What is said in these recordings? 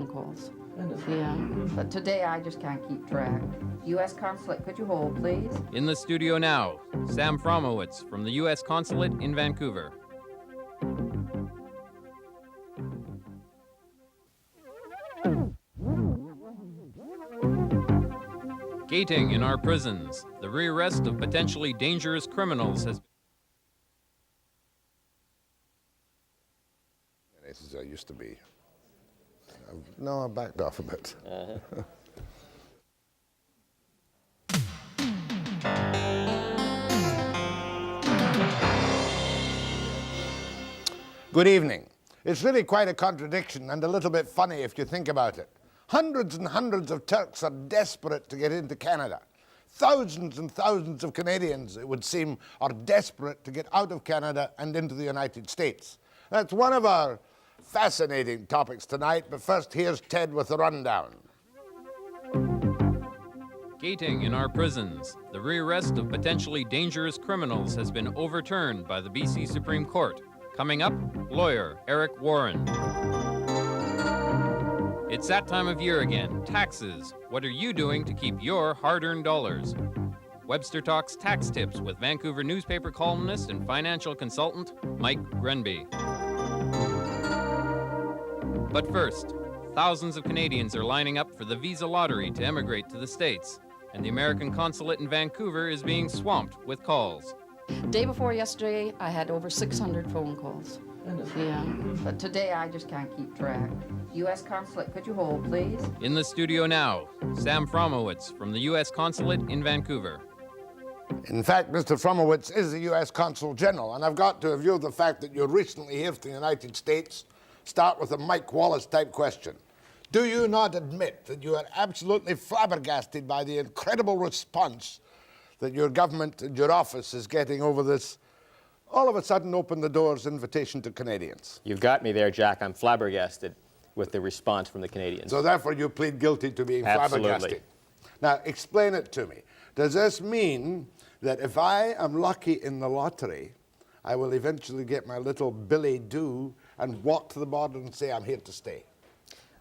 calls. Yeah, but today I just can't keep track. U.S. Consulate, could you hold, please? In the studio now, Sam Fromowitz from the U.S. Consulate in Vancouver. Gating in our prisons. The rearrest of potentially dangerous criminals has As I used to be. No, I backed off a bit. Good evening. It's really quite a contradiction and a little bit funny if you think about it. Hundreds and hundreds of Turks are desperate to get into Canada. Thousands and thousands of Canadians, it would seem, are desperate to get out of Canada and into the United States. That's one of our fascinating topics tonight, but first here's Ted with the rundown. gating in our prisons. The rearrest of potentially dangerous criminals has been overturned by the BC Supreme Court. Coming up, lawyer Eric Warren. It's that time of year again, taxes. What are you doing to keep your hard-earned dollars? Webster talks tax tips with Vancouver newspaper columnist and financial consultant Mike Grenby. But first, thousands of Canadians are lining up for the visa lottery to emigrate to the States, and the American consulate in Vancouver is being swamped with calls. Day before yesterday, I had over 600 phone calls. Yeah, but today I just can't keep track. U.S. Consulate, could you hold, please? In the studio now, Sam Fromowitz from the U.S. Consulate in Vancouver. In fact, Mr. Fromowitz is the U.S. Consul General, and I've got to review the fact that you're recently here to the United States. Start with a Mike Wallace-type question. Do you not admit that you are absolutely flabbergasted by the incredible response that your government and your office is getting over this all of a sudden open the doors invitation to Canadians? You've got me there, Jack. I'm flabbergasted with the response from the Canadians. So therefore you plead guilty to being flabbergasted. Now explain it to me. Does this mean that if I am lucky in the lottery, I will eventually get my little billet doux and walk to the border and say I'm here to stay?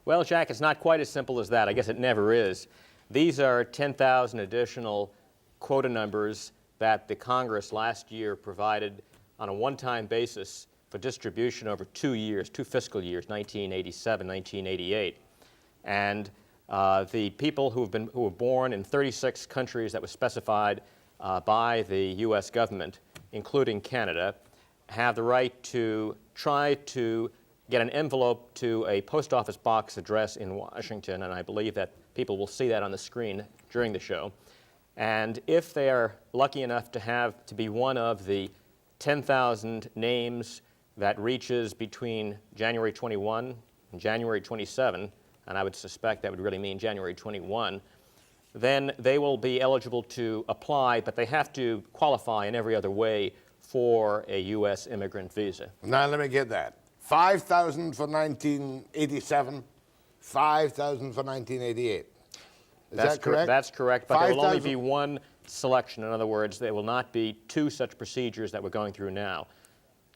Well, Jack, it's not quite as simple as that. I guess it never is. These are 10,000 additional quota numbers that the Congress last year provided on a one-time basis for distribution over 2 years, 2 fiscal years, 1987, 1988. And the people who were born in 36 countries that was specified by the U.S. government, including Canada, have the right to try to get an envelope to a post office box address in Washington, and I believe that people will see that on the screen during the show. And if they are lucky enough to be one of the 10,000 names that reaches between January 21 and January 27, and I would suspect that would really mean January 21, then they will be eligible to apply, but they have to qualify in every other way for a U.S. immigrant visa. Now let me get that. 5,000 for 1987, 5,000 for 1988. Is that correct? That's correct, but there will only be one selection. In other words, there will not be two such procedures that we're going through now.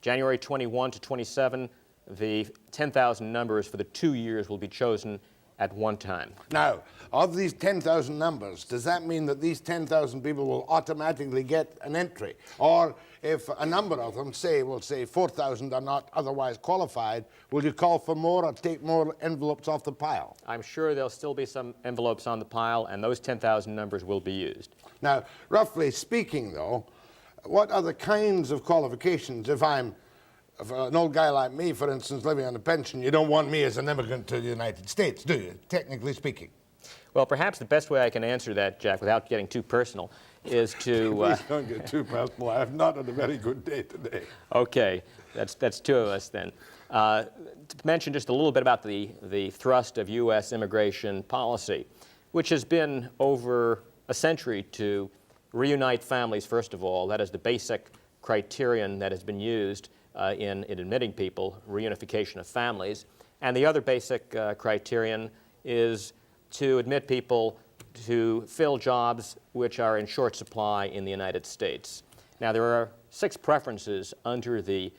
January 21 to 27, the 10,000 numbers for the 2 years will be chosen at one time. Now, of these 10,000 numbers, does that mean that these 10,000 people will automatically get an entry? Or if a number of them, we'll say 4,000 are not otherwise qualified, will you call for more or take more envelopes off the pile? I'm sure there'll still be some envelopes on the pile, and those 10,000 numbers will be used. Now, roughly speaking, though, what are the kinds of qualifications if an old guy like me, for instance, living on a pension? You don't want me as an immigrant to the United States, do you, technically speaking? Well, perhaps the best way I can answer that, Jack, without getting too personal, is to... Please don't get too personal. I have not had a very good day today. Okay, that's two of us then. To mention just a little bit about the thrust of U.S. immigration policy, which has been over a century to reunite families, first of all. That is the basic criterion that has been used in admitting people, reunification of families. And the other basic criterion is to admit people to fill jobs which are in short supply in the United States. Now, there are 6 preferences under the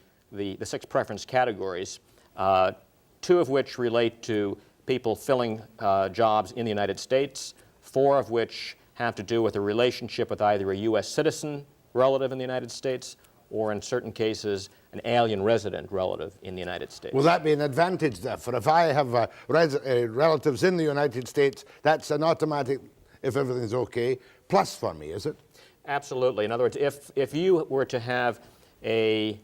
6 preference categories, 2 of which relate to people filling jobs in the United States, 4 of which have to do with a relationship with either a U.S. citizen relative in the United States or in certain cases an alien resident relative in the United States. Will that be an advantage, therefore? If I have relatives in the United States, that's an automatic, if everything's okay, plus for me, is it? Absolutely. In other words, if you were to have a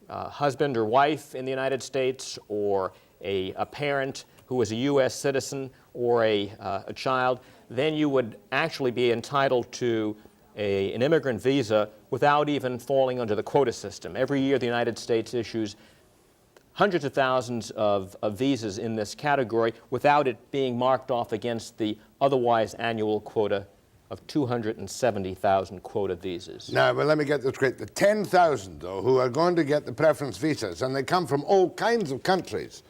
husband or wife in the United States, or a parent who is a U.S. citizen, or a child, then you would actually be entitled to an immigrant visa without even falling under the quota system. Every year the United States issues hundreds of thousands of visas in this category without it being marked off against the otherwise annual quota of 270,000 quota visas. Now, well, let me get this straight. The 10,000, though, who are going to get the preference visas, and they come from all kinds of countries,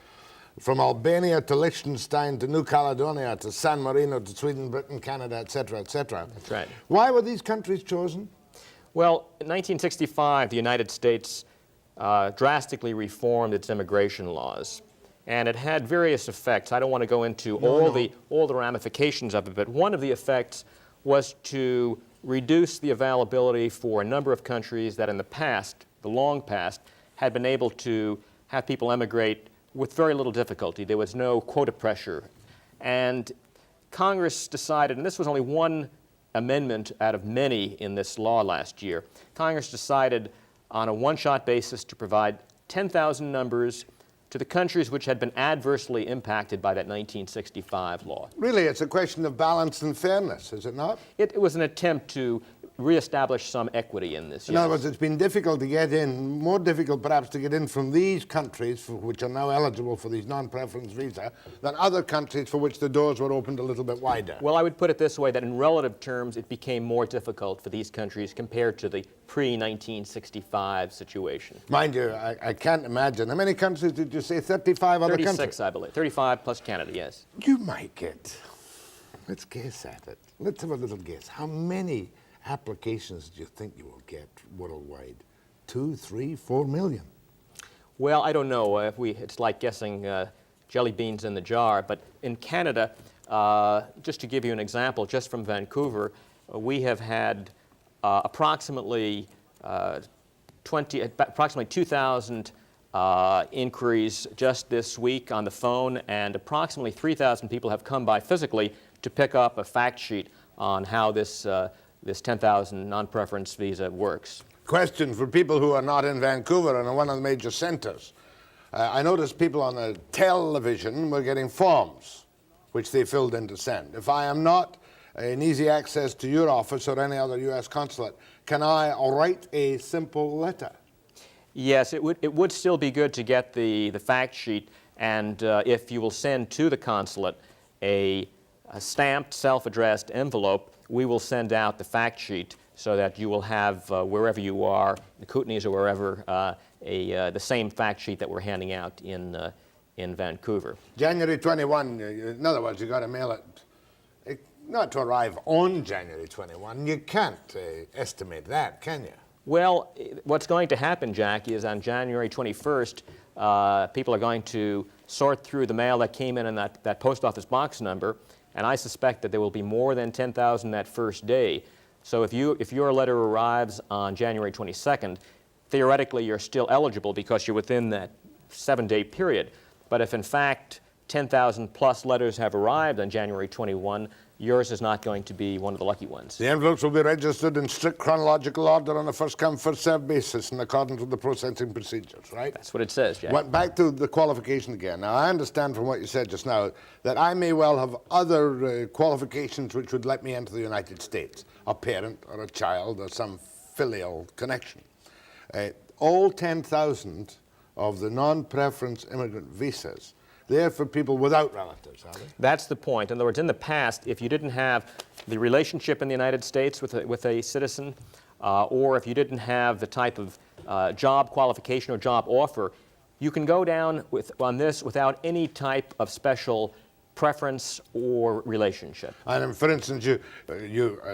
from Albania to Liechtenstein to New Caledonia to San Marino to Sweden, Britain, Canada, etc., etc. That's right. Why were these countries chosen? Well, in 1965, the United States drastically reformed its immigration laws, and it had various effects. I don't want to go into all the ramifications of it, but one of the effects was to reduce the availability for a number of countries that in the past, the long past, had been able to have people emigrate with very little difficulty. There was no quota pressure. And Congress decided, and this was only one amendment out of many in this law last year, Congress decided on a one-shot basis to provide 10,000 numbers to the countries which had been adversely impacted by that 1965 law. Really, it's a question of balance and fairness, is it not? It was an attempt to reestablish some equity in this. In other words, it's been difficult to get in, more difficult perhaps to get in from these countries which are now eligible for these non-preference visa than other countries for which the doors were opened a little bit wider. Well, I would put it this way, that in relative terms it became more difficult for these countries compared to the pre-1965 situation. Mind you, I can't imagine. How many countries did you say? 35 other countries? 36, I believe. 35 plus Canada, yes. You might get, let's guess at it. Let's have a little guess. How many applications do you think you will get worldwide? 2, 3, 4 million? Well, I don't know. It's like guessing jelly beans in the jar. But in Canada, just to give you an example, just from Vancouver, we have had approximately 2,000 inquiries just this week on the phone, and approximately 3,000 people have come by physically to pick up a fact sheet on how this 10,000 non-preference visa works. Question for people who are not in Vancouver and in one of the major centers. I noticed people on the television were getting forms which they filled in to send. If I am not in easy access to your office or any other U.S. consulate, can I write a simple letter? Yes, it would still be good to get the fact sheet, and if you will send to the consulate a stamped, self-addressed envelope, we will send out the fact sheet so that you will have, wherever you are, the Kootenays or wherever, the same fact sheet that we're handing out in Vancouver. January 21, in other words, you've got to mail it, not to arrive on January 21. You can't estimate that, can you? Well, what's going to happen, Jack, is on January 21st, people are going to sort through the mail that came in that post office box number, and I suspect that there will be more than 10,000 that first day. So if your letter arrives on January 22nd, theoretically you're still eligible because you're within that 7-day period. But if in fact 10,000 plus letters have arrived on January 21, yours is not going to be one of the lucky ones. The envelopes will be registered in strict chronological order on a first-come, first-served basis in accordance with the processing procedures, right? That's what it says, Jack. Back to the qualification again. Now, I understand from what you said just now that I may well have other qualifications which would let me into the United States, a parent or a child or some filial connection. All 10,000 of the non-preference immigrant visas, they're for people without relatives, are they? That's the point. In other words, in the past, if you didn't have the relationship in the United States with a citizen, or if you didn't have the type of job qualification or job offer, you can go down on this without any type of special preference or relationship. And for instance, you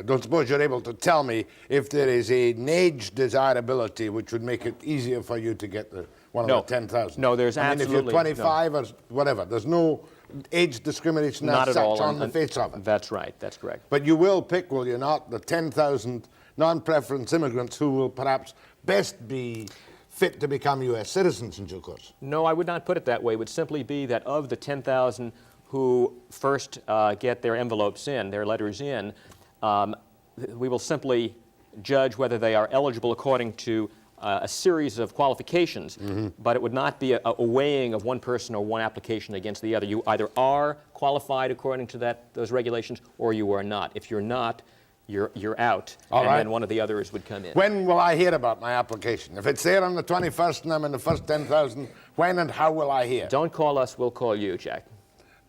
don't suppose you're able to tell me if there is an age desirability which would make it easier for you to get the one No. of the 10,000? No, there's I mean, if you're absolutely 25 or whatever, there's no age discrimination Not as at all. such on the face of it. That's right. That's correct. But you will pick, will you not, the 10,000 non-preference immigrants who will perhaps best be fit to become U.S. citizens in due course? No, I would not put it that way. It would simply be that of the 10,000 who first get their envelopes in, their letters in, we will simply judge whether they are eligible according to a series of qualifications, but it would not be a weighing of one person or one application against the other. You either are qualified according to those regulations or you are not. If you're not, you're out, All right. then one of the others would come in. When will I hear about my application? If it's there on the 21st and I'm in the first 10,000, when and how will I hear? Don't call us, we'll call you, Jack.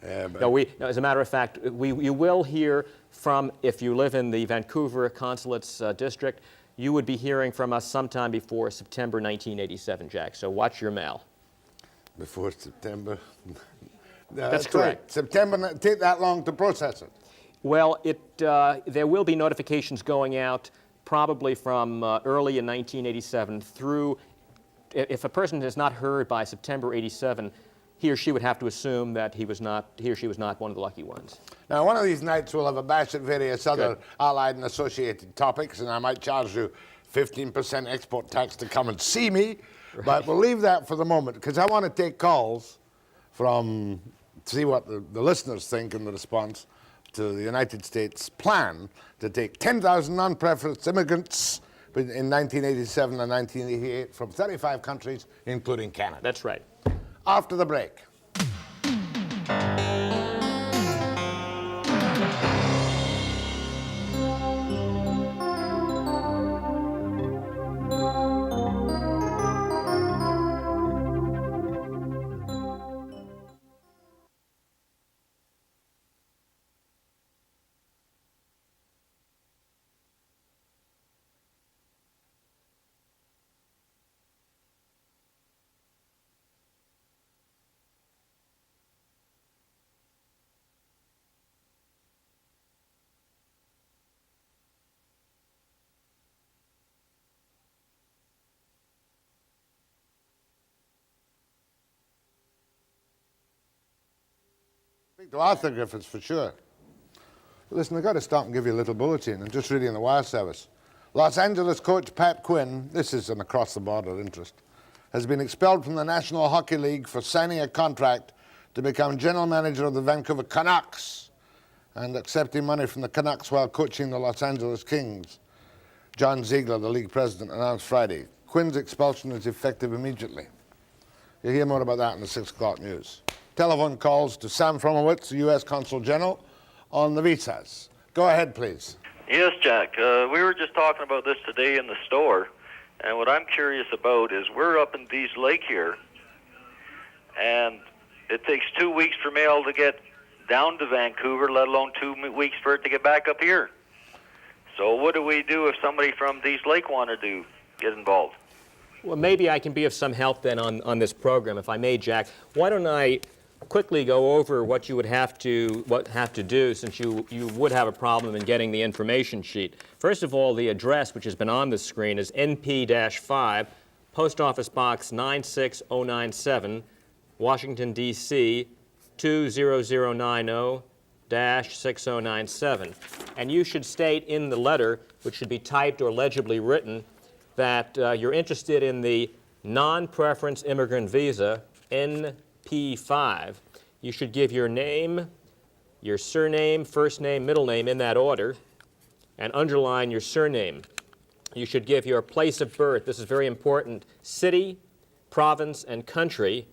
Yeah, but No, as a matter of fact, you will hear from, if you live in the Vancouver Consulate's district, you would be hearing from us sometime before September 1987, Jack. So watch your mail. before September. That's right. correct. September, take that long to process it. Well, there will be notifications going out probably from early in 1987 through, if a person has not heard by September 87, he or she would have to assume that he or she was not one of the lucky ones. Now, one of these nights we'll have a bash at various other allied and associated topics, and I might charge you 15% export tax to come and see me, but we'll leave that for the moment, because I want to take calls from, see what the listeners think in the response to the United States plan to take 10,000 non-preference immigrants in 1987 and 1988 from 35 countries, including Canada. That's right. After the break. Speak to Arthur Griffiths for sure. Listen, I've got to stop and give you a little bulletin. I'm just reading the wire service. Los Angeles coach Pat Quinn, this is an across-the-border interest, has been expelled from the National Hockey League for signing a contract to become general manager of the Vancouver Canucks and accepting money from the Canucks while coaching the Los Angeles Kings. John Ziegler, the league president, announced Friday. Quinn's expulsion is effective immediately. You'll hear more about that in the 6 o'clock news. Telephone calls to Sam Fromowitz, the U.S. Consul General, on the visas. Go ahead, please. Yes, Jack. We were just talking about this today in the store, and what I'm curious about is we're up in Dease Lake here, and it takes 2 weeks for mail to get down to Vancouver, let alone 2 weeks for it to get back up here. So what do we do if somebody from Dease Lake wanted to get involved? Well, maybe I can be of some help then on this program, if I may, Jack. Why don't I quickly go over what you would have to do, since you would have a problem in getting the information sheet. First of all, the address, which has been on the screen, is NP-5, Post Office Box 96097, Washington, D.C. 20090-6097. And you should state in the letter, which should be typed or legibly written, that you're interested in the non-preference immigrant visa, NP5. You should give your name, your surname, first name, middle name in that order, and underline your surname. You should give your place of birth. This is very important. City, province, and country,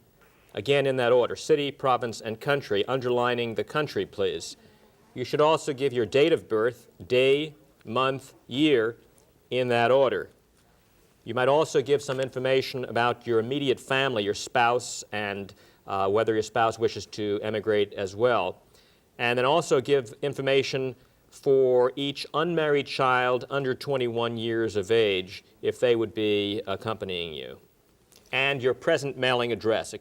again in that order. City, province, and country, underlining the country, please. You should also give your date of birth, day, month, year, in that order. You might also give some information about your immediate family, your spouse, and whether your spouse wishes to emigrate as well. And then also give information for each unmarried child under 21 years of age, if they would be accompanying you. And your present mailing address,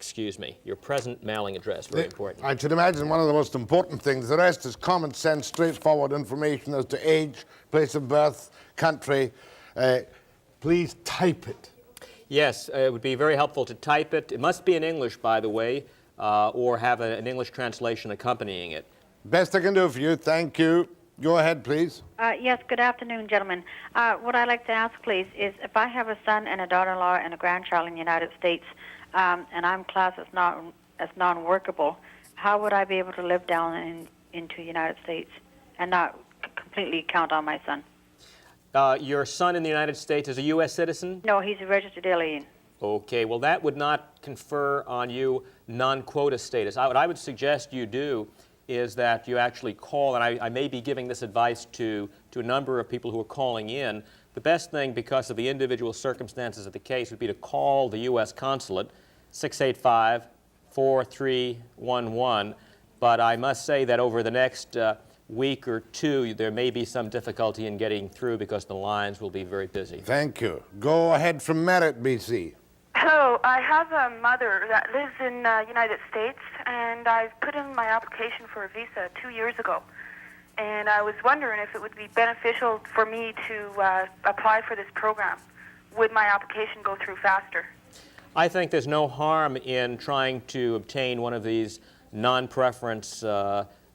your present mailing address, very important. I should imagine one of the most important things. The rest is common sense, straightforward information as to age, place of birth, country. Please type it. Yes, it would be very helpful to type it. It must be in English, by the way, or have an English translation accompanying it. Best I can do for you. Thank you. Go ahead, please. Yes, good afternoon, gentlemen. What I'd like to ask, please, is if I have a son and a daughter-in-law and a grandchild in the United States, and I'm classed as non-workable, how would I be able to live down into the United States and not completely count on my son? Your son in the United States is a U.S. citizen? No, he's a registered alien. Okay, well, that would not confer on you non-quota status. What I would suggest you do is that you actually call, and I may be giving this advice to a number of people who are calling in. The best thing, because of the individual circumstances of the case, would be to call the U.S. consulate, 685-4311. But I must say that over the next week or two, there may be some difficulty in getting through because the lines will be very busy. Thank you. Go ahead from Merritt, BC. Hello, I have a mother that lives in the United States, and I put in my application for a visa 2 years ago. And I was wondering if it would be beneficial for me to apply for this program. Would my application go through faster? I think there's no harm in trying to obtain one of these non-preference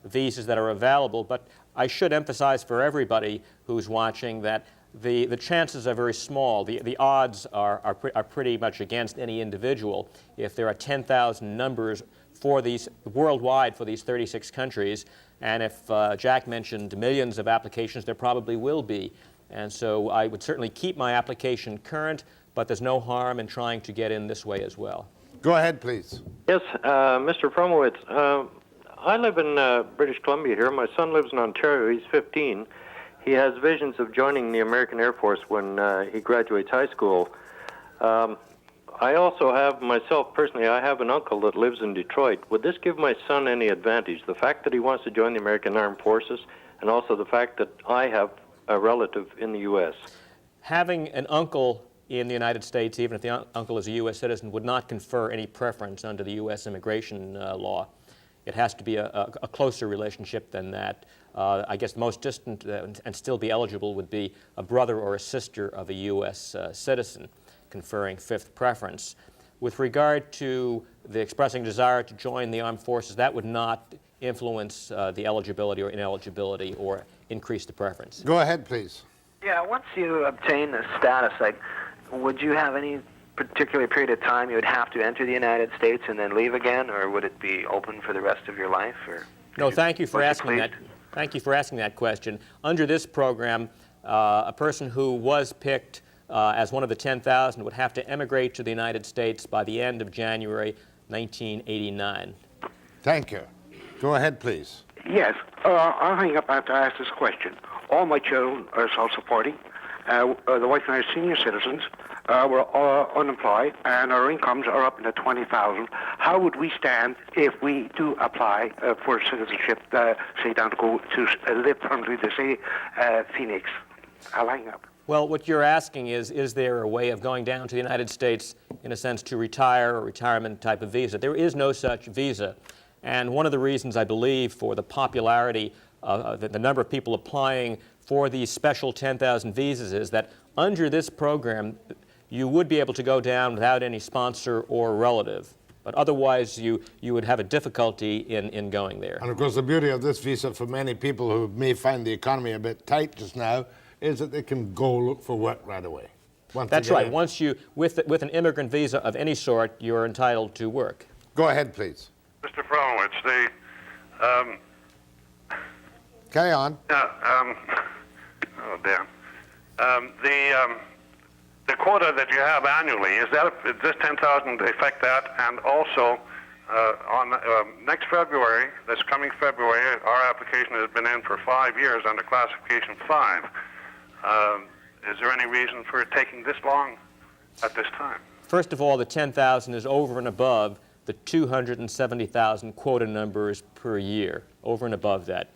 visas that are available, but I should emphasize for everybody who's watching that the chances are very small. The odds are pretty much against any individual. If there are 10,000 numbers for these worldwide for these 36 countries, and if Jack mentioned millions of applications, there probably will be. And so I would certainly keep my application current, but there's no harm in trying to get in this way as well. Go ahead, please. Yes, Mr. Fromowitz. I live in British Columbia here. My son lives in Ontario. He's 15. He has visions of joining the American Air Force when he graduates high school. I also have, myself personally, I have an uncle that lives in Detroit. Would this give my son any advantage? The fact that he wants to join the American Armed Forces, and also the fact that I have a relative in the U.S. Having an uncle in the United States, even if the uncle is a U.S. citizen, would not confer any preference under the U.S. immigration law. It has to be a closer relationship than that. I guess the most distant and still be eligible would be a brother or a sister of a U.S. Citizen, conferring fifth preference. With regard to the expressing desire to join the armed forces, that would not influence the eligibility or ineligibility or increase the preference. Go ahead, please. Yeah, once you obtain the status, would you have any particular period of time you would have to enter the United States and then leave again, or would it be open for the rest of your life? Or no, thank you for asking that. Thank you for asking that question. Under this program, a person who was picked as one of the 10,000 would have to emigrate to the United States by the end of January 1989. Thank you. Go ahead, please. Yes, I'll hang up after I ask this question. All my children are self-supporting. The wife and I are senior citizens. We're unemployed, and our incomes are up into 20,000. How would we stand if we do apply for citizenship, say down to go to live permanently to say Phoenix? I'll hang up. Well, what you're asking is there a way of going down to the United States, in a sense, to retire, a retirement type of visa? There is no such visa. And one of the reasons, I believe, for the popularity, the number of people applying for these special 10,000 visas is that under this program, you would be able to go down without any sponsor or relative. But otherwise, you would have a difficulty in going there. And of course, the beauty of this visa for many people who may find the economy a bit tight just now is that they can go look for work right away. That's right. Once you, with an immigrant visa of any sort, you're entitled to work. Go ahead, please. Mr. Fromowitz, Carry on. Oh, damn. The quota that you have annually, is this 10,000 affect that? And also, on next February, this coming February, our application has been in for 5 years under classification 5. Is there any reason for it taking this long at this time? First of all, the 10,000 is over and above the 270,000 quota numbers per year, over and above that.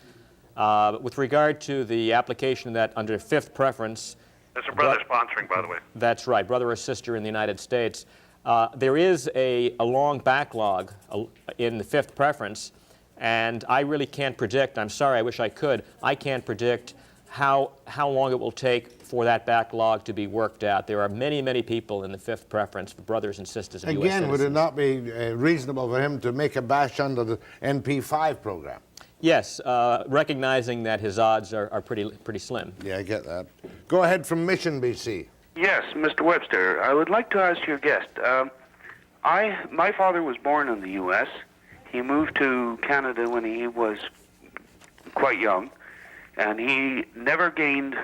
With regard to the application that under fifth preference... It's a brother sponsoring, by the way. That's right, brother or sister in the United States. There is a long backlog in the fifth preference, and I really can't predict, I'm sorry, I wish I could, I can't predict how long it will take for that backlog to be worked out. There are many, many people in the fifth preference for brothers and sisters of U.S. citizens. Again, would it not be reasonable for him to make a bash under the NP5 program? Yes, recognizing that his odds are pretty slim. Yeah, I get that. Go ahead from Mission, BC. Yes, Mr. Webster, I would like to ask your guest. My father was born in the U.S. He moved to Canada when he was quite young, and he never gained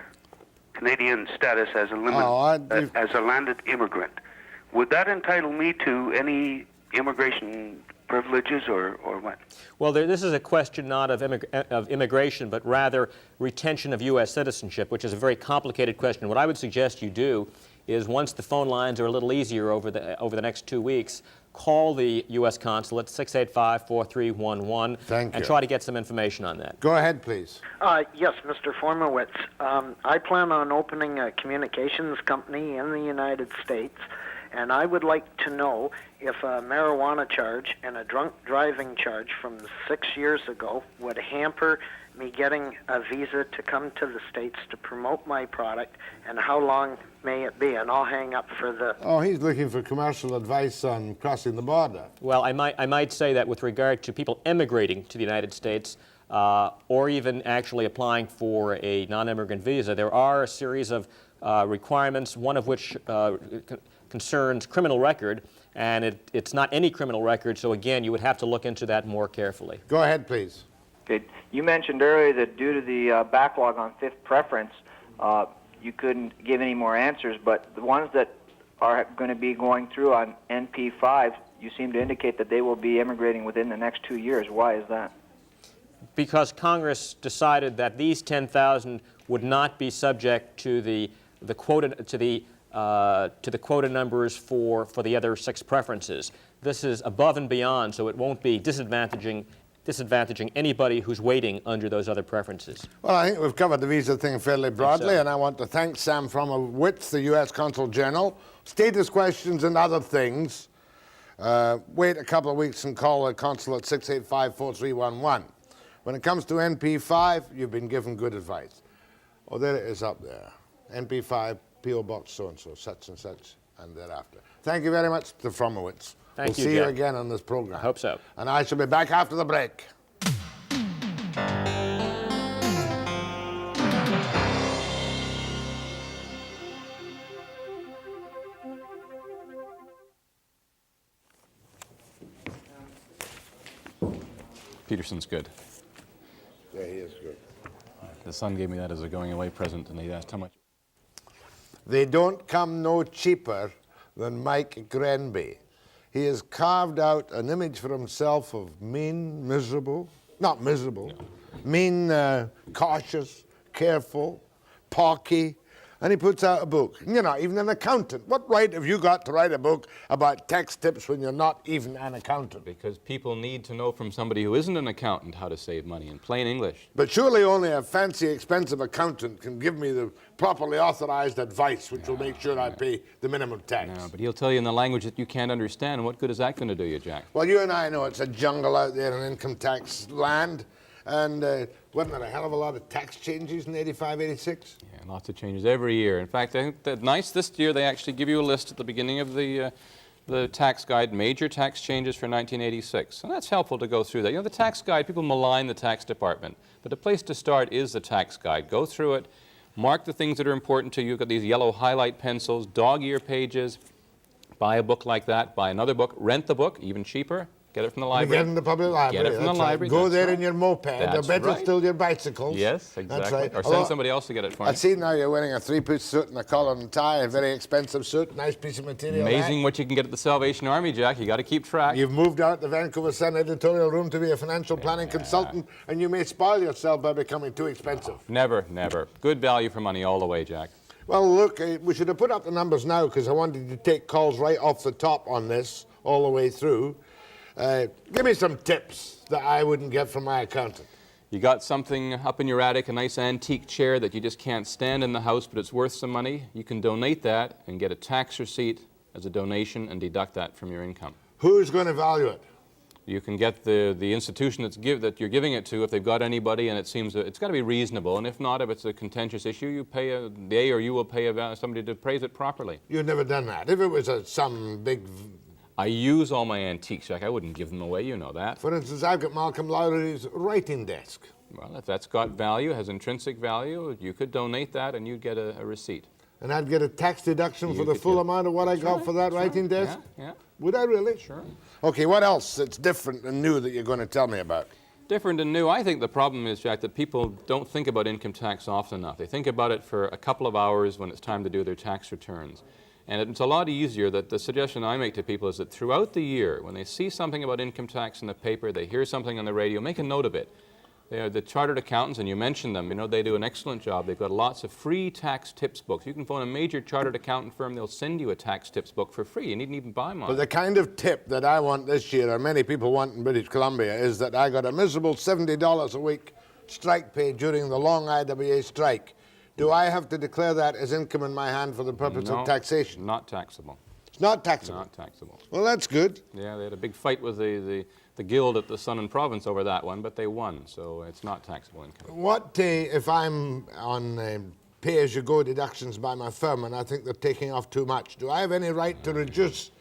Canadian status as a landed immigrant. Would that entitle me to any immigration privileges or what? Well, this is a question not of immigration, but rather retention of U.S. citizenship, which is a very complicated question. What I would suggest you do is, once the phone lines are a little easier over the next 2 weeks, call the U.S. consulate, 685-4311, and try to get some information on that. Go ahead, please. Yes, Mr. Fromowitz. I plan on opening a communications company in the United States, and I would like to know if a marijuana charge and a drunk driving charge from 6 years ago would hamper me getting a visa to come to the States to promote my product, and how long may it be? And I'll hang up for the... Oh, he's looking for commercial advice on crossing the border. Well, I might say that with regard to people emigrating to the United States, or even actually applying for a non-immigrant visa, there are a series of requirements, one of which concerns criminal record, and it's not any criminal record, so again, you would have to look into that more carefully. Go ahead, please. Okay. You mentioned earlier that due to the backlog on fifth preference, you couldn't give any more answers, but the ones that are going to be going through on NP5, you seem to indicate that they will be immigrating within the next 2 years. Why is that? Because Congress decided that these 10,000 would not be subject to the quota numbers for the other 6 preferences. This is above and beyond, so it won't be disadvantaging anybody who's waiting under those other preferences. Well, I think we've covered the visa thing fairly broadly, and I want to thank Sam Fromowitz, the U.S. Consul General. Status questions and other things, wait a couple of weeks and call the consulate 685-4311. When it comes to NP5, you've been given good advice. Oh, there it is up there. NP5, P.O. Box so-and-so, such and such, and thereafter. Thank you very much, Mr. Fromowitz. Thank you, We'll see Jack. you again on this program. I hope so. And I shall be back after the break. Peterson's good. Yeah, he is good. The son gave me that as a going-away present, and he asked how much. They don't come no cheaper than Mike Grenby. He has carved out an image for himself of mean, miserable, not miserable, mean, cautious, careful, pawky, and he puts out a book. You're not even an accountant. What right have you got to write a book about tax tips when you're not even an accountant? Because people need to know from somebody who isn't an accountant how to save money in plain English. But surely only a fancy, expensive accountant can give me the properly authorized advice which will make sure I pay the minimum tax. No, but he'll tell you in the language that you can't understand, and what good is that going to do you, Jack? Well, you and I know it's a jungle out there in income tax land, and wasn't there a hell of a lot of tax changes in 85, 86? Yeah, lots of changes every year. In fact, I think that nice this year they actually give you a list at the beginning of the tax guide, major tax changes for 1986. And that's helpful to go through that. You know, the tax guide, people malign the tax department, but the place to start is the tax guide. Go through it, mark the things that are important to you. You've got these yellow highlight pencils, dog-ear pages. Buy a book like that, buy another book, rent the book, even cheaper. Get it from the library. Get it in the public library. Get it from the library. Go That's there right. in your moped. I bet it's still your bicycles. Yes, exactly. That's right. Or send somebody else to get it for you. I see now you're wearing a 3-piece suit and a collar and tie, a very expensive suit, nice piece of material. Amazing what you can get at the Salvation Army, Jack. You got to keep track. You've moved out the Vancouver Sun editorial room to be a financial planning consultant, and you may spoil yourself by becoming too expensive. Never, never. Good value for money all the way, Jack. Well, look, we should have put up the numbers now because I wanted to take calls right off the top on this all the way through. Give me some tips that I wouldn't get from my accountant. You got something up in your attic, a nice antique chair that you just can't stand in the house, but it's worth some money. You can donate that and get a tax receipt as a donation and deduct that from your income. Who's going to value it? You can get the institution that you're giving it to, if they've got anybody, and it seems that it's got to be reasonable. And if not, if it's a contentious issue, you pay they or you will pay somebody to appraise it properly. You've never done that. If it was some big... I use all my antiques, Jack. I wouldn't give them away, you know that. For instance, I've got Malcolm Lowry's writing desk. Well, if that's got value, has intrinsic value, you could donate that and you'd get a receipt. And I'd get a tax deduction for the full amount of what I got for that writing desk? Yeah. Would I really? Sure. Okay, what else that's different and new that you're going to tell me about? Different and new. I think the problem is, Jack, that people don't think about income tax often enough. They think about it for a couple of hours when it's time to do their tax returns. And it's a lot easier. That the suggestion I make to people is that throughout the year, when they see something about income tax in the paper, they hear something on the radio, make a note of it. They are the chartered accountants, and you mentioned them. You know, they do an excellent job. They've got lots of free tax tips books. You can phone a major chartered accountant firm. They'll send you a tax tips book for free. You needn't even buy one. But the kind of tip that I want this year, or many people want in British Columbia, is that I got a miserable $70 a week strike pay during the long IWA strike. Do I have to declare that as income in my hand for the purpose of taxation? Not taxable. It's not taxable? Not taxable. Well, that's good. Yeah, they had a big fight with the guild at the Sun and Province over that one, but they won, so it's not taxable income. What if I'm on pay-as-you-go deductions by my firm and I think they're taking off too much? Do I have any right to reduce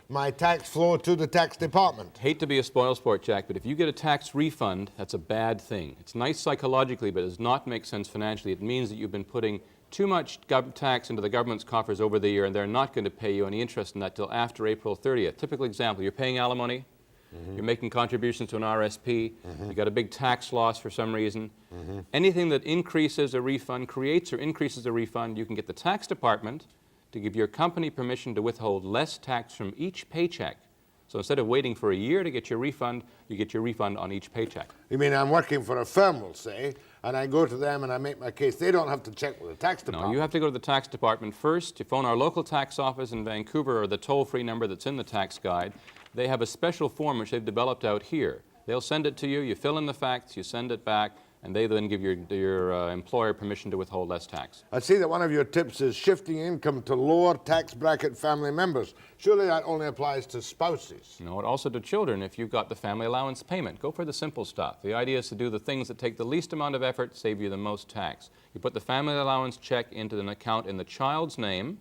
my tax flow to the tax department? Hate to be a spoilsport, Jack, but if you get a tax refund, that's a bad thing. It's nice psychologically, but it does not make sense financially. It means that you've been putting too much tax into the government's coffers over the year, and they're not going to pay you any interest in that till after April 30th. Typical example, you're paying alimony. You're making contributions to an RSP, you got a big tax loss for some reason. Anything that increases a refund, creates or increases a refund, you can get the tax department to give your company permission to withhold less tax from each paycheck. So instead of waiting for a year to get your refund, you get your refund on each paycheck. You mean I'm working for a firm, we'll say, and I go to them and I make my case. They don't have to check with the tax department. No, you have to go to the tax department first. You phone our local tax office in Vancouver or the toll-free number that's in the tax guide. They have a special form which they've developed out here. They'll send it to you, you fill in the facts, you send it back, and they then give your employer permission to withhold less tax. I see that one of your tips is shifting income to lower tax bracket family members. Surely that only applies to spouses. No, also to children if you've got the family allowance payment. Go for the simple stuff. The idea is to do the things that take the least amount of effort, save you the most tax. You put the family allowance check into an account in the child's name.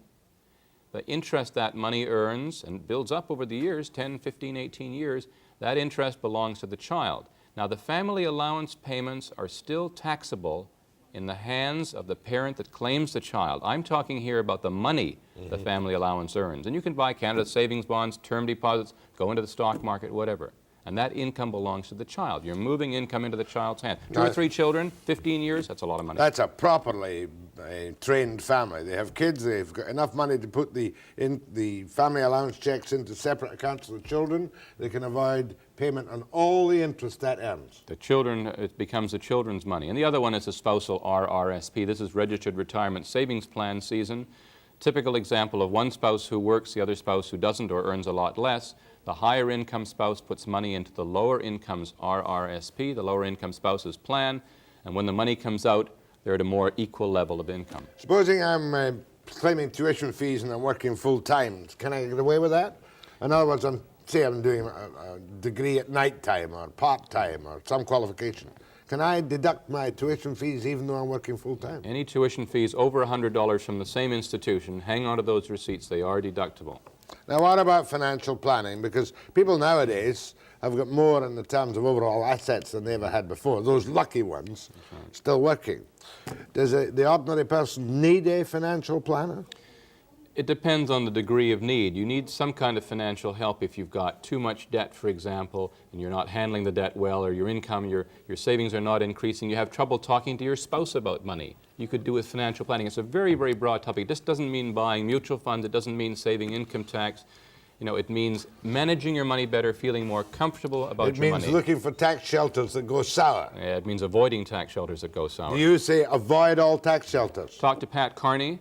The interest that money earns and builds up over the years, 10, 15, 18 years, that interest belongs to the child. Now, the family allowance payments are still taxable in the hands of the parent that claims the child. I'm talking here about the money the family allowance earns. And you can buy Canada savings bonds, term deposits, go into the stock market, whatever. And that income belongs to the child. You're moving income into the child's hand. 2 or 3 children, 15 years, that's a lot of money. That's a properly trained family. They have kids, they've got enough money to put the family allowance checks into separate accounts for the children. They can avoid payment on all the interest that earns. The children, it becomes the children's money. And the other one is a spousal RRSP. This is Registered Retirement Savings Plan season. Typical example of one spouse who works, the other spouse who doesn't or earns a lot less. The higher income spouse puts money into the lower income's RRSP, the lower income spouse's plan, and when the money comes out, they're at a more equal level of income. Supposing I'm claiming tuition fees and I'm working full time, can I get away with that? In other words, say I'm doing a degree at night time or part time or some qualification. Can I deduct my tuition fees even though I'm working full time? Any tuition fees over $100 from the same institution, hang on to those receipts, they are deductible. Now, what about financial planning? Because people nowadays have got more in the terms of overall assets than they ever had before. Those lucky ones still working. Does the ordinary person need a financial planner? It depends on the degree of need. You need some kind of financial help if you've got too much debt, for example, and you're not handling the debt well, or your income, your savings are not increasing. You have trouble talking to your spouse about money. You could do with financial planning. It's a very, very broad topic. It just doesn't mean buying mutual funds. It doesn't mean saving income tax. You know, it means managing your money better, feeling more comfortable about your money. It means looking for tax shelters that go sour. Yeah, it means avoiding tax shelters that go sour. Do you say avoid all tax shelters? Talk to Pat Carney.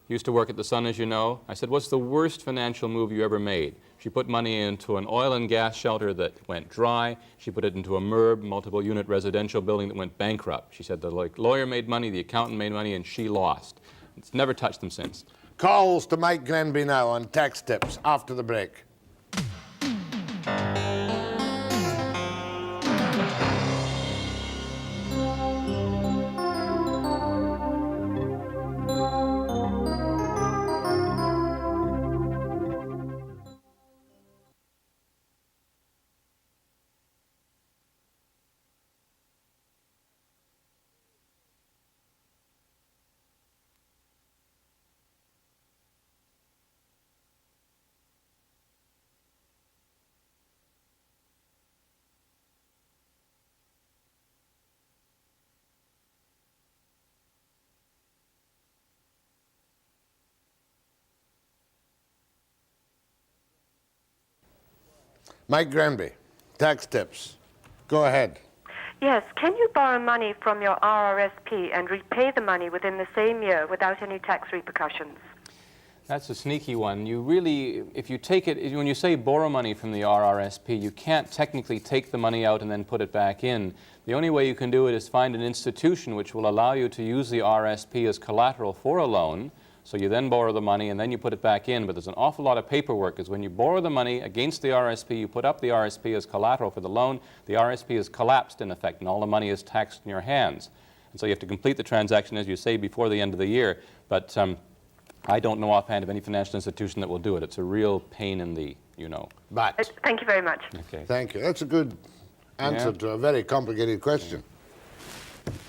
He used to work at the Sun, as you know. I said, what's the worst financial move you ever made? She put money into an oil and gas shelter that went dry. She put it into a MURB, multiple unit residential building that went bankrupt. She said the lawyer made money, the accountant made money, and she lost. It's never touched them since. Calls to Mike Grenby now on tax tips after the break. Mike Grenby, tax tips. Go ahead. Yes, can you borrow money from your RRSP and repay the money within the same year without any tax repercussions? That's a sneaky one. You really, if you take it, when you say borrow money from the RRSP, you can't technically take the money out and then put it back in. The only way you can do it is find an institution which will allow you to use the RRSP as collateral for a loan. So you then borrow the money and then you put it back in. But there's an awful lot of paperwork, because when you borrow the money against the RSP, you put up the RSP as collateral for the loan. The RSP is collapsed in effect, and all the money is taxed in your hands. And so you have to complete the transaction, as you say, before the end of the year. But I don't know offhand of any financial institution that will do it. It's a real pain in the, But thank you very much. Okay. Thank you. That's a good answer to a very complicated question.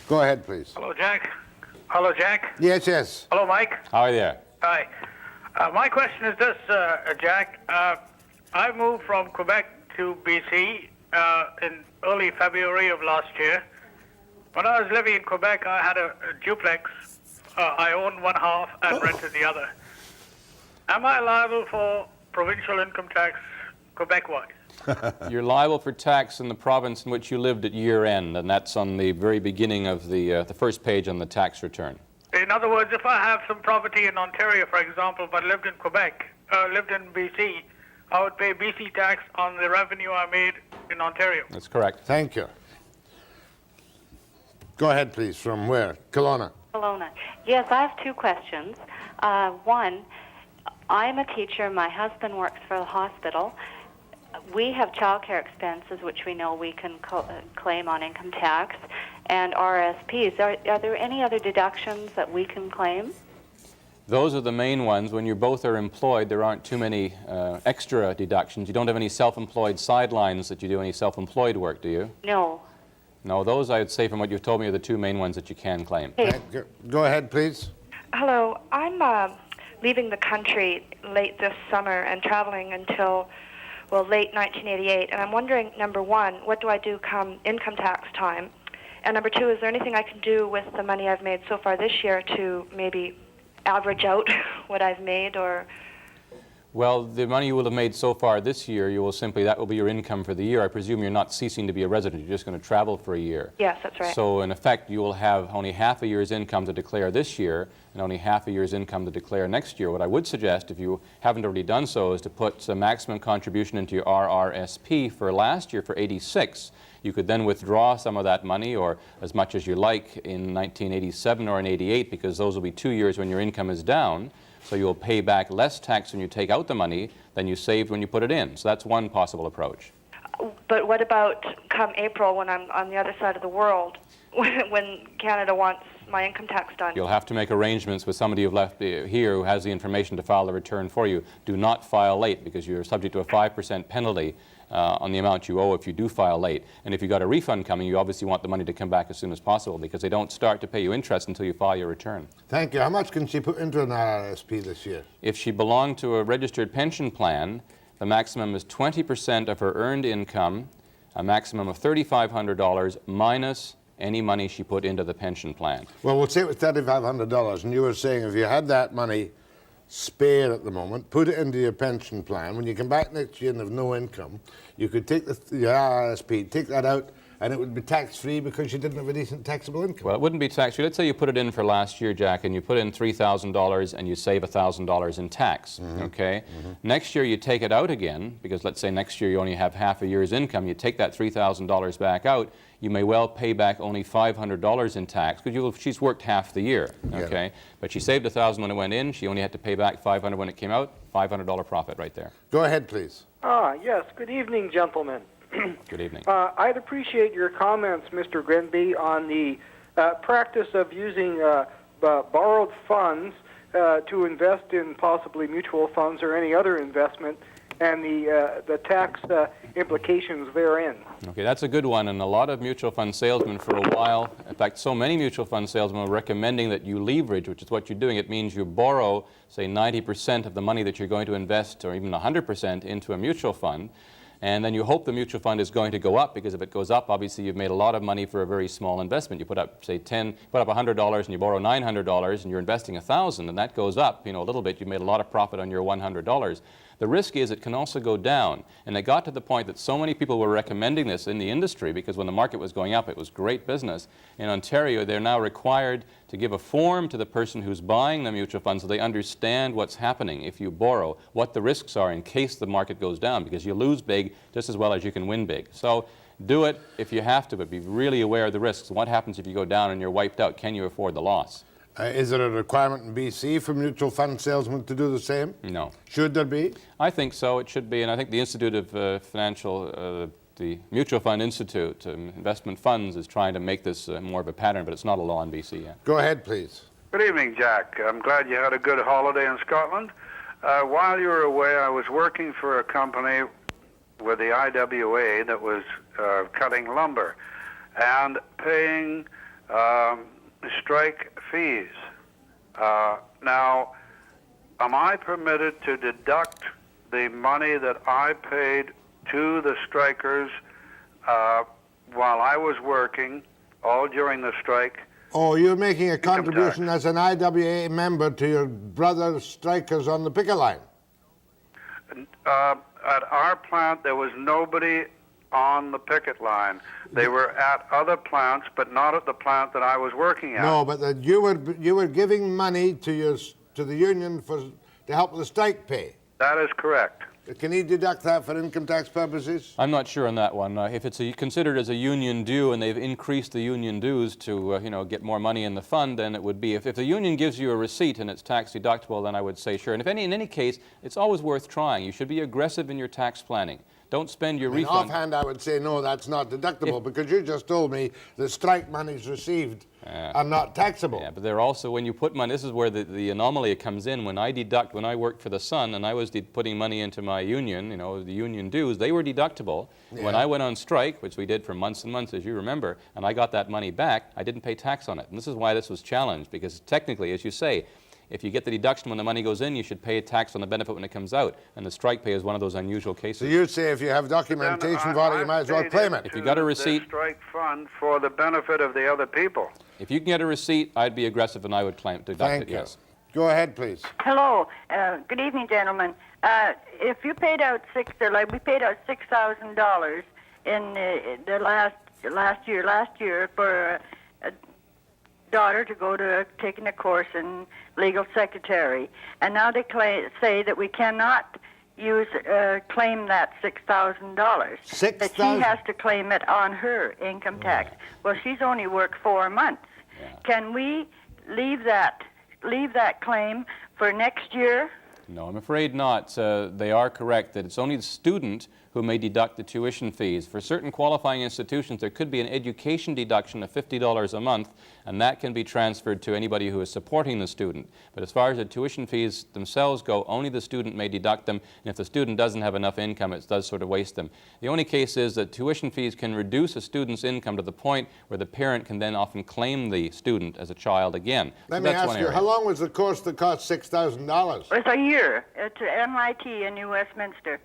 Go ahead, please. Hello, Jack. Hello, Jack. Yes, yes. Hello, Mike. How are you there? Hi. My question is this, Jack. I moved from Quebec to BC in early February of last year. When I was living in Quebec, I had a duplex. I owned one half and rented the other. Am I liable for provincial income tax Quebec-wise? You're liable for tax in the province in which you lived at year end, and that's on the very beginning of the first page on the tax return. In other words, if I have some property in Ontario, for example, but lived in Quebec, lived in BC, I would pay BC tax on the revenue I made in Ontario. That's correct. Thank you. Go ahead, please. From where? Kelowna. Kelowna. Yes, I have two questions. One, I'm a teacher. My husband works for the hospital. We have childcare expenses, which we know we can claim on income tax, and RSPs. Are there any other deductions that we can claim? Those are the main ones. When you both are employed, there aren't too many extra deductions. You don't have any self-employed sidelines that you do any self-employed work, do you? No. No, those, I would say, from what you've told me, are the two main ones that you can claim. Hey. Go ahead, please. Hello. I'm leaving the country late this summer and traveling until, late 1988. And I'm wondering, number one, what do I do come income tax time? And number two, is there anything I can do with the money I've made so far this year to maybe average out what I've made, or... Well, the money you will have made so far this year, that will be your income for the year. I presume you're not ceasing to be a resident, you're just going to travel for a year. Yes, that's right. So in effect, you will have only half a year's income to declare this year, and only half a year's income to declare next year. What I would suggest, if you haven't already done so, is to put a maximum contribution into your RRSP for last year for 86. You could then withdraw some of that money, or as much as you like, in 1987 or in 88, because those will be 2 years when your income is down. So you'll pay back less tax when you take out the money than you saved when you put it in. So that's one possible approach. But what about come April when I'm on the other side of the world, when Canada wants my income tax done? You'll have to make arrangements with somebody you've left here who has the information to file the return for you. Do not file late, because you're subject to a 5% penalty on the amount you owe if you do file late. And if you've got a refund coming, you obviously want the money to come back as soon as possible, because they don't start to pay you interest until you file your return. Thank you. How much can she put into an RRSP this year? If she belonged to a registered pension plan, the maximum is 20% of her earned income, a maximum of $3,500 minus any money she put into the pension plan. Well, we'll say it was $3,500, and you were saying if you had that money spare at the moment, put it into your pension plan. When you come back next year and have no income, you could take your RRSP, take that out, and it would be tax-free because you didn't have a decent taxable income. Well, it wouldn't be tax-free. Let's say you put it in for last year, Jack, and you put in $3,000 and you save $1,000 in tax, okay? Next year you take it out again, because let's say next year you only have half a year's income. You take that $3,000 back out, you may well pay back only $500 in tax, because she's worked half the year, okay? But she saved $1,000 when it went in. She only had to pay back $500 when it came out. $500 profit right there. Go ahead, please. Yes. Good evening, gentlemen. Good evening. I'd appreciate your comments, Mr. Grenby, on the practice of using borrowed funds to invest in possibly mutual funds or any other investment, and the tax implications therein. Okay, that's a good one, and a lot of mutual fund salesmen for a while, in fact, so many mutual fund salesmen are recommending that you leverage, which is what you're doing. It means you borrow, say, 90% of the money that you're going to invest, or even 100% into a mutual fund. And then you hope the mutual fund is going to go up, because if it goes up, obviously you've made a lot of money for a very small investment. You put up, say, put up $100 and you borrow $900 and you're investing $1,000, and that goes up, a little bit. You've made a lot of profit on your $100. The risk is it can also go down. And it got to the point that so many people were recommending this in the industry, because when the market was going up, it was great business. In Ontario, they're now required to give a form to the person who's buying the mutual fund so they understand what's happening if you borrow, what the risks are in case the market goes down, because you lose big just as well as you can win big. So do it if you have to, but be really aware of the risks. What happens if you go down and you're wiped out? Can you afford the loss? Is there a requirement in BC for mutual fund salesmen to do the same? No. Should there be? I think so. It should be, and I think the Institute of the Mutual Fund Institute, investment funds, is trying to make this more of a pattern, but it's not a law in BC yet. Go ahead, please. Good evening, Jack. I'm glad you had a good holiday in Scotland. While you were away, I was working for a company with the IWA that was cutting lumber and paying strike fees. Now, am I permitted to deduct the money that I paid to the strikers while I was working, all during the strike? Oh, you're making a contribution as an IWA member to your brother strikers on the picket line? At our plant, there was nobody on the picket line. They were at other plants, but not at the plant that I was working at. No, but you were giving money to the union to help with the strike pay. That is correct. Can he deduct that for income tax purposes? I'm not sure on that one. If it's considered as a union due and they've increased the union dues to get more money in the fund, then it would be. If the union gives you a receipt and it's tax deductible, then I would say sure. And in any case, it's always worth trying. You should be aggressive in your tax planning. Don't spend your refund. Offhand, I would say no, that's not deductible, because you just told me the strike monies received are not taxable. Yeah, but they're also, when you put money, this is where the anomaly comes in. When I worked for the Sun and I was putting money into my union, the union dues, they were deductible. Yeah. When I went on strike, which we did for months and months, as you remember, and I got that money back, I didn't pay tax on it. And this is why this was challenged, because technically, as you say, if you get the deduction when the money goes in, you should pay a tax on the benefit when it comes out. And the strike pay is one of those unusual cases. So you say if you have documentation for it, you might as well claim it. If you got a receipt, the strike fund for the benefit of the other people. If you can get a receipt, I'd be aggressive and I would deduct it, yes. Go ahead, please. Hello. Good evening, gentlemen. If you paid out we paid out $6,000 in the last year for a daughter to go to taking a course in legal secretary, and now they say that we cannot claim that $6,000. That she has to claim it on her income tax. Well, she's only worked 4 months. Yeah. Can we leave that claim for next year? No, I'm afraid not. They are correct that it's only the student who may deduct the tuition fees. For certain qualifying institutions, there could be an education deduction of $50 a month, and that can be transferred to anybody who is supporting the student. But as far as the tuition fees themselves go, only the student may deduct them, and if the student doesn't have enough income, it does sort of waste them. The only case is that tuition fees can reduce a student's income to the point where the parent can then often claim the student as a child again. Let me ask you, how long was the course that cost $6,000? It's a year at MIT in New Westminster.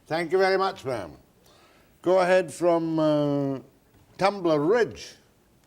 Thank you very much, ma'am. Go ahead from Tumbler Ridge.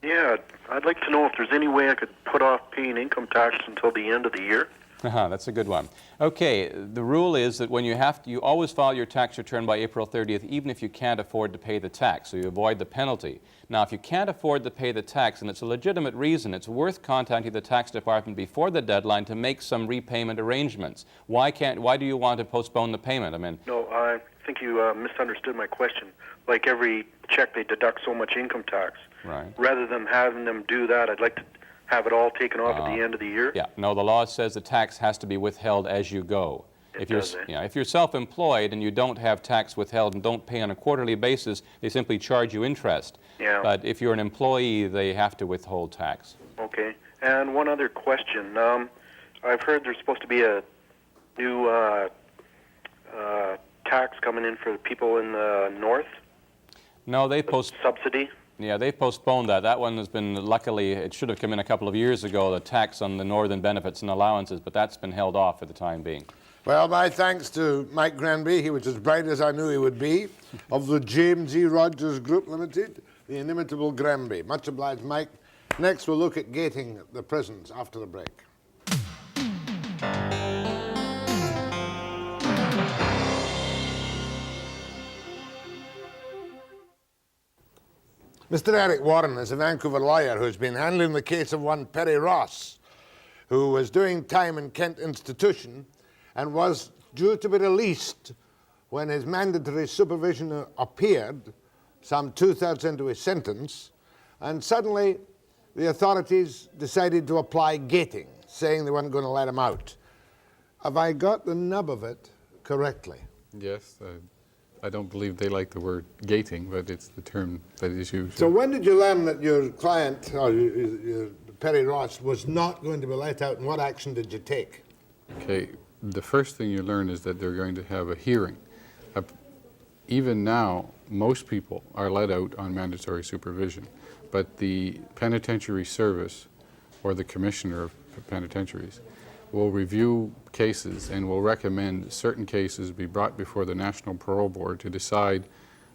Yeah, I'd like to know if there's any way I could put off paying income tax until the end of the year. That's a good one. Okay, the rule is that when you always file your tax return by April 30th, even if you can't afford to pay the tax, so you avoid the penalty. Now, if you can't afford to pay the tax, and it's a legitimate reason, it's worth contacting the tax department before the deadline to make some repayment arrangements. Why do you want to postpone the payment? No, I think you misunderstood my question. Like every check, they deduct so much income tax. Right. Rather than having them do that, I'd like to have it all taken off at the end of the year. Yeah, no, the law says the tax has to be withheld as you go. If you're self-employed and you don't have tax withheld and don't pay on a quarterly basis, they simply charge you interest. Yeah. But if you're an employee, they have to withhold tax. Okay. And one other question. I've heard there's supposed to be a new tax coming in for people in the north. No, subsidy. Yeah, they've postponed that. That one has been, luckily, it should have come in a couple of years ago, the tax on the northern benefits and allowances, but that's been held off for the time being. Well, my thanks to Mike Grenby. He was as bright as I knew he would be, of the James E. Rogers Group Limited, the inimitable Grenby. Much obliged, Mike. Next, we'll look at gating the prisons after the break. Mr. Eric Warren is a Vancouver lawyer who's been handling the case of one Perry Ross, who was doing time in Kent Institution and was due to be released when his mandatory supervision appeared, some 2/3 into his sentence, and suddenly the authorities decided to apply gating, saying they weren't going to let him out. Have I got the nub of it correctly? Yes. I don't believe they like the word gating, but it's the term that is used. So when did you learn that your client, or your Perry Ross, was not going to be let out, and what action did you take? Okay, the first thing you learn is that they're going to have a hearing. Even now, most people are let out on mandatory supervision, but the penitentiary service, or the commissioner of penitentiaries, will review cases and will recommend certain cases be brought before the National Parole Board to decide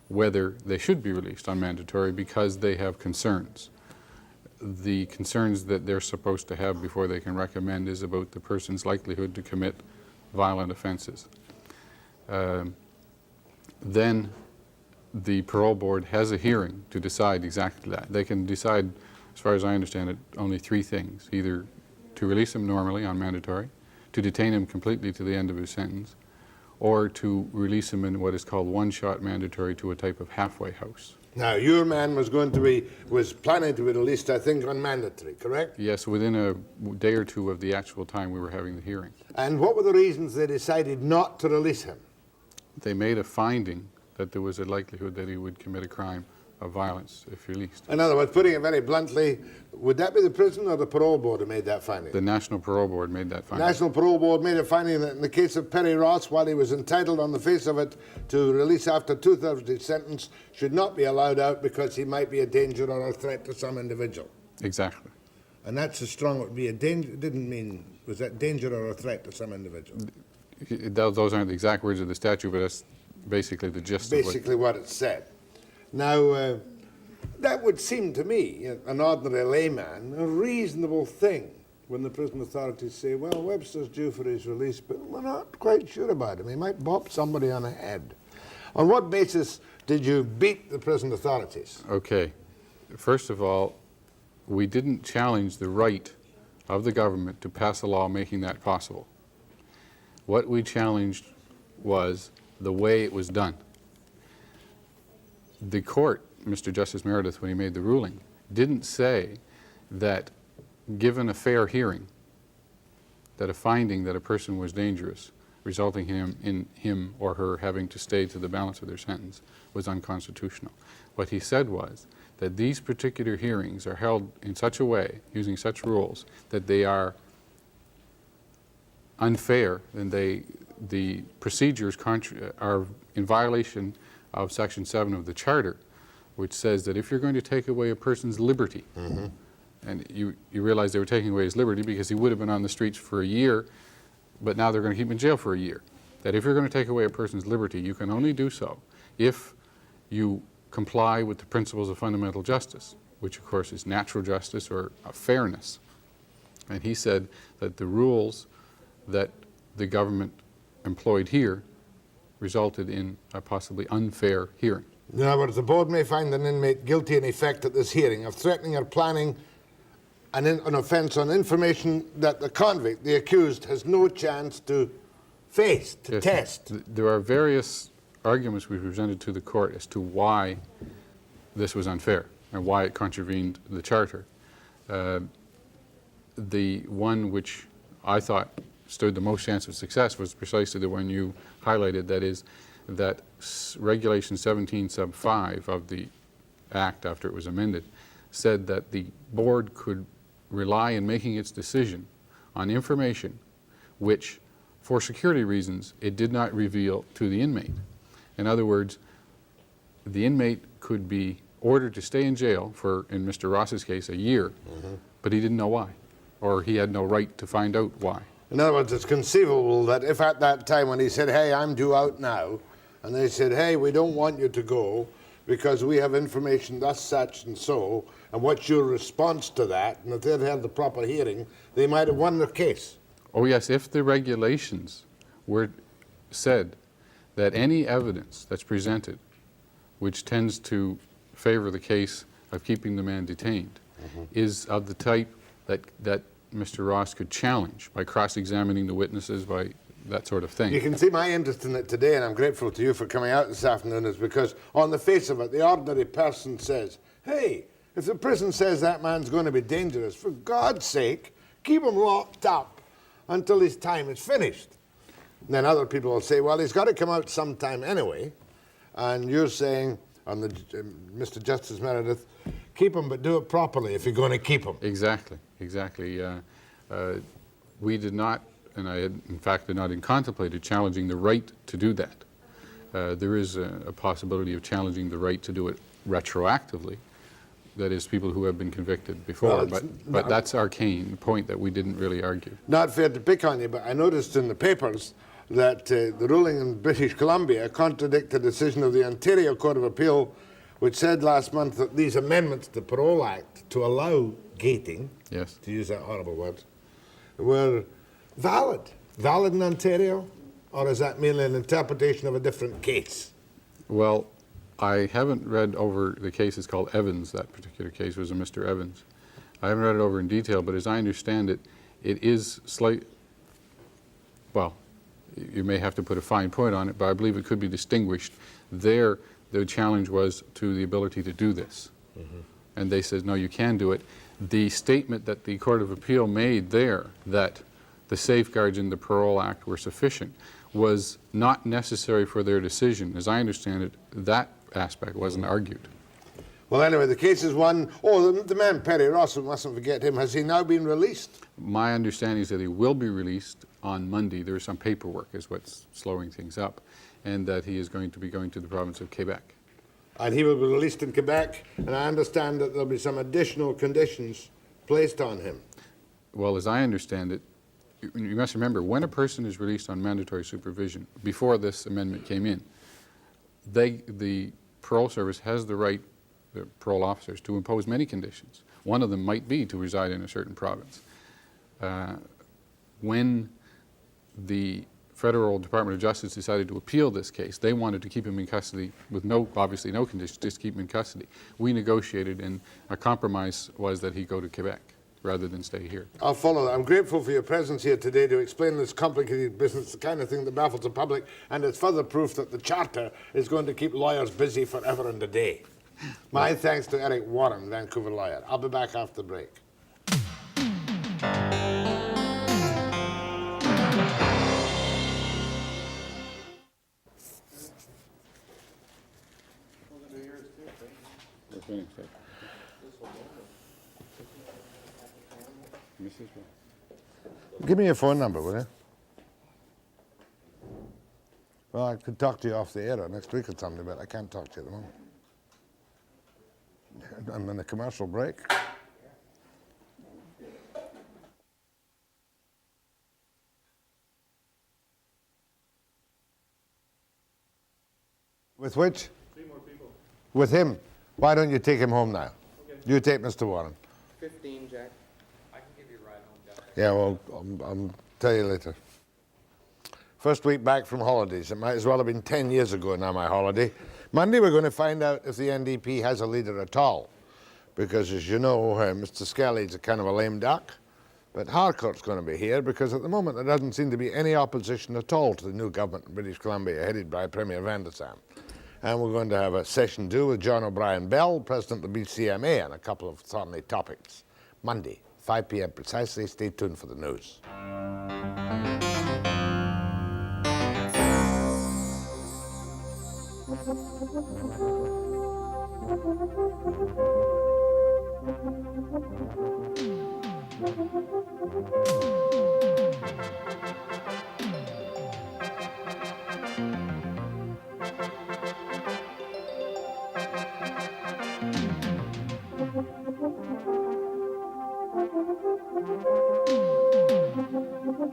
whether they should be released on mandatory because they have concerns. The concerns that they're supposed to have before they can recommend is about the person's likelihood to commit violent offenses. Then the parole board has a hearing to decide exactly that. They can decide, as far as I understand it, only three things: either to release him normally on mandatory, to detain him completely to the end of his sentence, or to release him in what is called one-shot mandatory to a type of halfway house. Now, your man was planning to be released, I think, on mandatory, correct? Yes, within a day or two of the actual time we were having the hearing. And what were the reasons they decided not to release him? They made a finding that there was a likelihood that he would commit a crime of violence if released. In other words, putting it very bluntly, would that be the prison or the parole board who made that finding? The National Parole Board made that finding. National Parole Board made a finding that in the case of Perry Ross, while he was entitled on the face of it to release after 2/3 of his sentence, should not be allowed out because he might be a danger or a threat to some individual. Exactly. And that's a strong, would be a danger, didn't mean, was that danger or a threat to some individual? Those aren't the exact words of the statute, but that's basically the gist basically of what it said. Now, that would seem to me, an ordinary layman, a reasonable thing when the prison authorities say, well, Webster's due for his release, but we're not quite sure about him. He might bop somebody on the head. On what basis did you beat the prison authorities? Okay. First of all, we didn't challenge the right of the government to pass a law making that possible. What we challenged was the way it was done. The court, Mr. Justice Meredith, when he made the ruling, didn't say that given a fair hearing, that a finding that a person was dangerous, resulting in him or her having to stay to the balance of their sentence, was unconstitutional. What he said was that these particular hearings are held in such a way, using such rules, that they are unfair and the procedures are in violation of Section 7 of the Charter, which says that if you're going to take away a person's liberty, and you realize they were taking away his liberty because he would have been on the streets for a year, but now they're going to keep him in jail for a year, that if you're going to take away a person's liberty, you can only do so if you comply with the principles of fundamental justice, which of course is natural justice or fairness. And he said that the rules that the government employed here resulted in a possibly unfair hearing. In other words, the board may find an inmate guilty in effect at this hearing of threatening or planning an offence on information that the convict, the accused, has no chance to face, to test. There are various arguments we presented to the court as to why this was unfair and why it contravened the Charter. The one which I thought stood the most chance of success was precisely the one you highlighted, that is, that Regulation 17 sub 5 of the Act, after it was amended, said that the board could rely in making its decision on information which, for security reasons, it did not reveal to the inmate. In other words, the inmate could be ordered to stay in jail for, in Mr. Ross's case, a year, but he didn't know why, or he had no right to find out why. In other words, it's conceivable that if at that time when he said, hey, I'm due out now, and they said, hey, we don't want you to go because we have information thus, such, and so, and what's your response to that? And if they'd had the proper hearing, they might have won their case. Oh, yes, if the regulations were said that any evidence that's presented which tends to favor the case of keeping the man detained is of the type that Mr. Ross could challenge by cross-examining the witnesses, by that sort of thing. You can see my interest in it today, and I'm grateful to you for coming out this afternoon, is because on the face of it, the ordinary person says, hey, if the prison says that man's going to be dangerous, for God's sake, keep him locked up until his time is finished. And then other people will say, well, he's got to come out sometime anyway. And you're saying, on the Mr. Justice Meredith, keep him, but do it properly if you're going to keep him. Exactly, exactly. We did not, and I had, in fact, did not even contemplated challenging the right to do that. There is a possibility of challenging the right to do it retroactively. That is, people who have been convicted before, Well, but that's arcane, point that we didn't really argue. Not fair to pick on you, but I noticed in the papers that the ruling in British Columbia contradicted the decision of the Ontario Court of Appeal, which said last month that these amendments to the Parole Act to allow gating, yes, to use that horrible word, were valid. Valid in Ontario, or is that merely an interpretation of a different case? Well, I haven't read over the case. It's called Evans. That particular case was a Mr. Evans. I haven't read it over in detail, but as I understand it, it is well, you may have to put a fine point on it, but I believe it could be distinguished. There, the challenge was to the ability to do this. And they said, no, you can do it. The statement that the Court of Appeal made there, that the safeguards in the Parole Act were sufficient, was not necessary for their decision. As I understand it, that aspect wasn't argued. Well, anyway, the case is one. Oh, the man, Perry Ross, we mustn't forget him. Has he now been released? My understanding is that he will be released on Monday. There is some paperwork is what's slowing things up, and that he is going to be going to the province of Quebec. And he will be released in Quebec, and I understand that there'll be some additional conditions placed on him. Well, as I understand it, you must remember, when a person is released on mandatory supervision, before this amendment came in, the parole service has the right, the parole officers, to impose many conditions. One of them might be to reside in a certain province. When the Federal Department of Justice decided to appeal this case, they wanted to keep him in custody with obviously no conditions, just keep him in custody. We negotiated, and a compromise was that he go to Quebec rather than stay here. I'll follow that. I'm grateful for your presence here today to explain this complicated business, the kind of thing that baffles the public, and it's further proof that the Charter is going to keep lawyers busy forever and a day. My thanks to Eric Warren, Vancouver lawyer. I'll be back after the break. Give me your phone number, will you? Well, I could talk to you off the air next week or something, but I can't talk to you at the moment. I'm in a commercial break. With which? 3 more people. With him. Why don't you take him home now? Okay. You take Mr. Warren. 15, Jack. I can give you a ride home down there. Yeah, well, I'll tell you later. First week back from holidays. It might as well have been 10 years ago now, my holiday. Monday we're going to find out if the NDP has a leader at all. Because, as you know, Mr. Skelly's a kind of a lame duck. But Harcourt's going to be here because at the moment there doesn't seem to be any opposition at all to the new government in British Columbia, headed by Premier Van der Sam. And we're going to have a session 2 with John O'Brien Bell, President of the BCMA, on a couple of thorny topics. Monday, 5 p.m. precisely. Stay tuned for the news.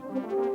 you.